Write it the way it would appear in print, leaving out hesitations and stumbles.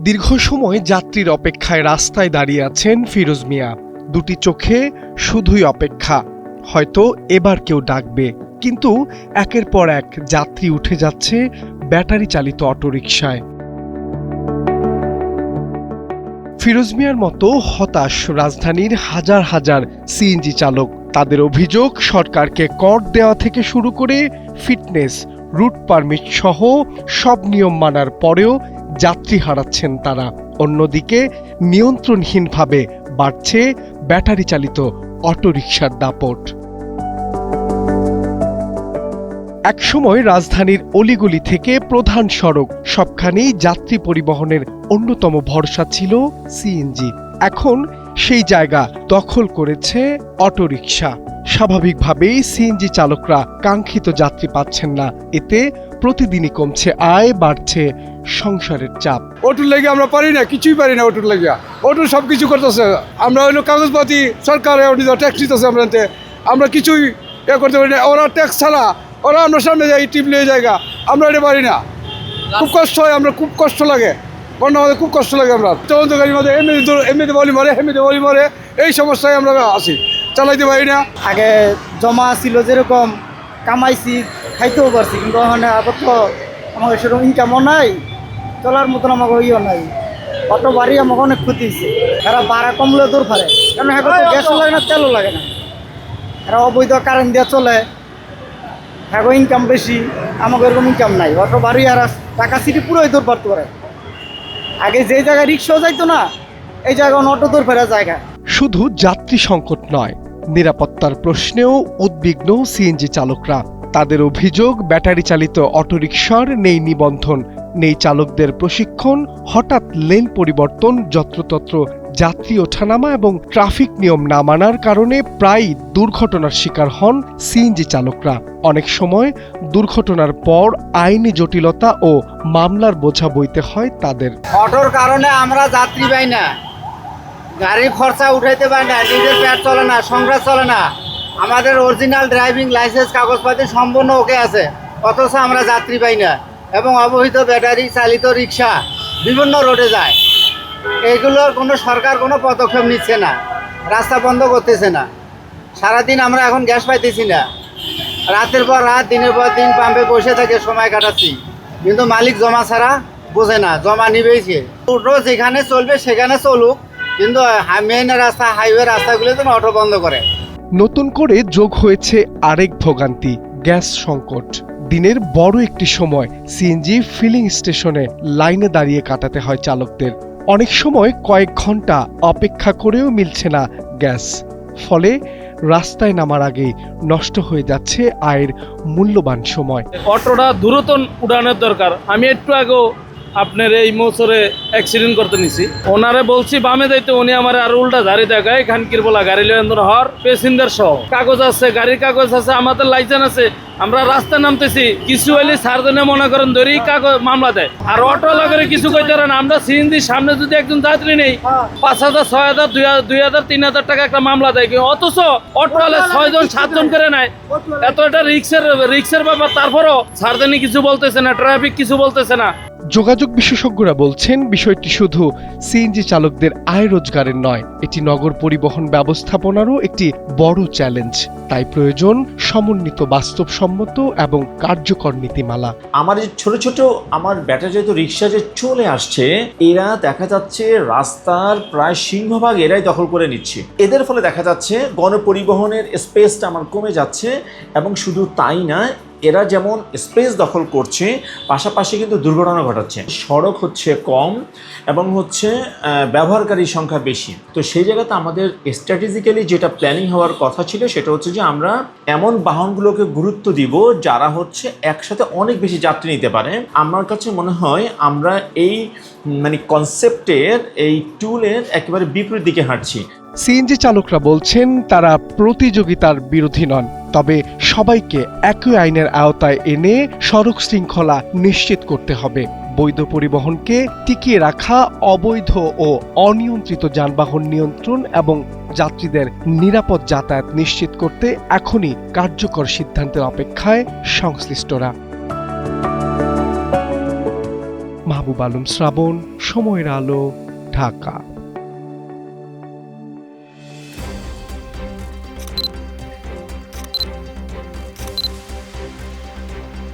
দীর্ঘ সময় যাত্রীর অপেক্ষায় রাস্তায় দাঁড়িয়ে আছেন ফিরোজ মিয়া। দুটি চোখে শুধুই অপেক্ষা, হয়তো এবার কেউ ডাকবে। কিন্তু একের পর এক যাত্রী উঠে যাচ্ছে ব্যাটারি চালিত অটোরিকশায়। ফিরোজ মিয়ার মতো হতাশ রাজধানীর হাজার হাজার সিএনজি চালক। তাদের অভিযোগ, সরকারকে কর দেওয়া থেকে শুরু করে ফিটনেস, রুট পারমিট সহ সব নিয়ম মানার পরেও যাত্রী হারাচ্ছেন তারা। অন্যদিকে নিয়ন্ত্রণহীনভাবে বাড়ছে ব্যাটারি চালিত অটোরিকশার দাপট। একসময় রাজধানীর অলিগলি থেকে প্রধান সড়ক সবখানেই যাত্রী পরিবহনের অন্যতম ভরসা ছিল সিএনজি। এখন সেই জায়গা দখল করেছে অটোরিকশা। স্বাভাবিকভাবেই সিএনজি চালকরা কাঙ্ক্ষিত যাত্রী পাচ্ছেন না। এতে প্রতিদিনই কমছে আয়, বাড়ছে সংসারের চাপ। অটোর লেগে আমরা পারি না, কিছুই পারি না। অটোর লেগে অটো সব কিছু করতেছে। আমরা হইলো কাগজপাতি সরকার ট্যাক্স দিতেছে, আমরা কিছুই করতে পারি না। ওরা ট্যাক্স ছাড়া ওরা আমরা সামনে যাই, টিপ নিয়ে জায়গা আমরা এটা পারি না। খুব কষ্ট হয়, আমরা খুব কষ্ট লাগে, বন্যা আমাদের খুব কষ্ট লাগে। আমরা তদন্তকারীর মধ্যে এমনিতে বলি মারে, এমনিতে বলি মারে, এই সমস্যায় আমরা আছি, চালাইতে পারি না। আগে জমা ছিল যেরকম কামাইছি, খাইতেও পারছি, কিন্তু ওখানে আবার তো আমাকে সেরকম ইনকামও নাই, চলার মতন আমাকে ইয়েও নাই। অটো বাড়ি আমাকে অনেক ক্ষতি হয়েছে। এরা ভাড়া কমলে দূর ফারে, কারণ এখন তো গ্যাসও লাগে না, তেলও লাগে না। এরা অবৈধ কারেন্ট দিয়ে চলে, এখন ইনকাম বেশি, আমাকে এরকম ইনকাম নাই। অটো বাড়ি আর টাকা সিটি পুরোই দূর পারতে পারে। আগে যে জায়গায় রিক্সাও যাইতো না, এই জায়গায় অটো দূর ফেরার জায়গা। শুধু যাত্রী সংকট নয়, নিরাপত্তার প্রশ্নেও উদ্বিগ্ন সিএনজি চালকরা। তাদের অভিযোগ, ব্যাটারি চালিত অটোরিকশার নেই নিবন্ধন, নেই চালকদের প্রশিক্ষণ, হঠাৎ লেন পরিবর্তন, যত্রতত্র যাত্রী ওঠানামা এবং ট্রাফিক নিয়ম না মানার কারণে প্রায়ই দুর্ঘটনার শিকার হন সিএনজি চালকরা। অনেক সময় দুর্ঘটনার পর আইনি জটিলতা ও মামলার বোঝা বইতে হয় তাদের। অটোর কারণে আমরা যাত্রী পাই না, গাড়ির খরচা উঠাইতে পারি না, নিজের পেট চলে না, সংসার চলে না। আমাদের অরিজিনাল ড্রাইভিং লাইসেন্স কাগজপাতি সম্পূর্ণ ওকে আছে, অথচ আমরা যাত্রী পাই না। এবং অবৈধ ব্যাটারি চালিত রিক্সা বিভিন্ন রোডে যায়, এগুলোর কোনো সরকার কোনো পদক্ষেপ নিচ্ছে না, রাস্তা বন্ধ করতেছে না। সারাদিন আমরা এখন গ্যাস পাইতেছি না, রাতের পর রাত, দিনের পর দিন পাম্পে বসে থেকে সময় কাটাচ্ছি, কিন্তু মালিক জমা ছাড়া বোঝে না, জমা নিবেইছে। রোজ যেখানে চলবে সেখানে চলুক, কিন্তু মেইন রাস্তা, হাইওয়ে রাস্তাগুলো যেন অটো বন্ধ করে। নতুন করে যোগ হয়েছে আরেক ভোগান্তি, গ্যাস সংকট। দিনের বড় একটি সময় সিএনজি ফিলিং স্টেশনে লাইনে দাঁড়িয়ে কাটাতে হয় চালকদের। অনেক সময় কয়েক ঘন্টা অপেক্ষা করেও মিলছে না গ্যাস। ফলে রাস্তায় নামার আগেই নষ্ট হয়ে যাচ্ছে আয়ের মূল্যবান সময়। অটোটা দ্রুত উড়ানোর দরকার। আমি একটু আগেও আপনার এই মোচরে অ্যাক্সিডেন্ট করতে নিছি, ওনারে বলছি বামে যাইতে, উনি আমার আর উল্টা ধারে দেখায়, খানকির বলা গাড়ি লেনদেন হওয়ার প্যাসেঞ্জার সহ কাগজ আছে, গাড়ির কাগজ আছে, আমাদের লাইসেন্স আছে। আমরা রাস্তায় নামতেছি, কিছু হইলে সারজনে মনে করেন ধরেই কাগজ মামলা দেয়, আর অটো লাগরে কিছু কইতে না। আমরা সিএনজির সামনে যদি একজন যাত্রী নেই, 5,000, 6,000, 2,000, 3,000 টাকা একটা মামলা দেয়, অথচ অটো হলে 6 জন 7 জন করে নেয়। এত এটা রিক্সের ব্যাপার, তারপরও সারজনে কিছু বলতেছে না, ট্রাফিক কিছু বলতেছে না। যোগাযোগ বিশেষজ্ঞরা বলছেন, বিষয়টি শুধু সিএনজি চালকদের আয় রোজগারের নয়, এটি নগর পরিবহন ব্যবস্থাপনারও একটি বড় চ্যালেঞ্জ। তাই প্রয়োজন সমন্বিত, বাস্তবসম্মত এবং কার্যকর নীতিমালা। আমার যে ছোট ছোট আমার ব্যাটারি চালিত রিক্সা যে চলে আসছে, এরা দেখা যাচ্ছে রাস্তার প্রায় সিংহভাগ এরাই দখল করে নিচ্ছে। এদের ফলে দেখা যাচ্ছে গণপরিবহনের স্পেসটা আমার কমে যাচ্ছে, এবং শুধু তাই না, এরা যেমন স্পেস দখল করছে, পাশাপাশি কিন্তু দুর্ঘটনা ঘটাচ্ছে। সড়ক হচ্ছে কম এবং হচ্ছে ব্যবহারকারীর সংখ্যা বেশি। তো সেই জায়গাতে আমাদের স্ট্র্যাটেজিক্যালি যেটা প্ল্যানিং হওয়ার কথা ছিল, সেটা হচ্ছে যে আমরা এমন বাহনগুলোকে গুরুত্ব দিব যারা হচ্ছে একসাথে অনেক বেশি যাত্রী নিতে পারে। আমার কাছে মনে হয় আমরা এই কনসেপ্টের, এই টুলের একেবারে বিপরীত দিকে হাঁটছি। সিএনজি চালকরা বলছেন, তারা প্রতিযোগিতার বিরোধী নন, তবে সবাইকে একই আইনের আওতায় এনে সড়ক শৃঙ্খলা নিশ্চিত করতে হবে। বৈধ পরিবহনকে টিকিয়ে রাখা, অবৈধ ও অনিয়ন্ত্রিত যানবাহন নিয়ন্ত্রণ এবং যাত্রীদের নিরাপদ যাতায়াত নিশ্চিত করতে এখনই কার্যকর সিদ্ধান্তের অপেক্ষায় সংশ্লিষ্টরা। মাহবুব আলম শ্রাবণ, সময়ের আলো, ঢাকা।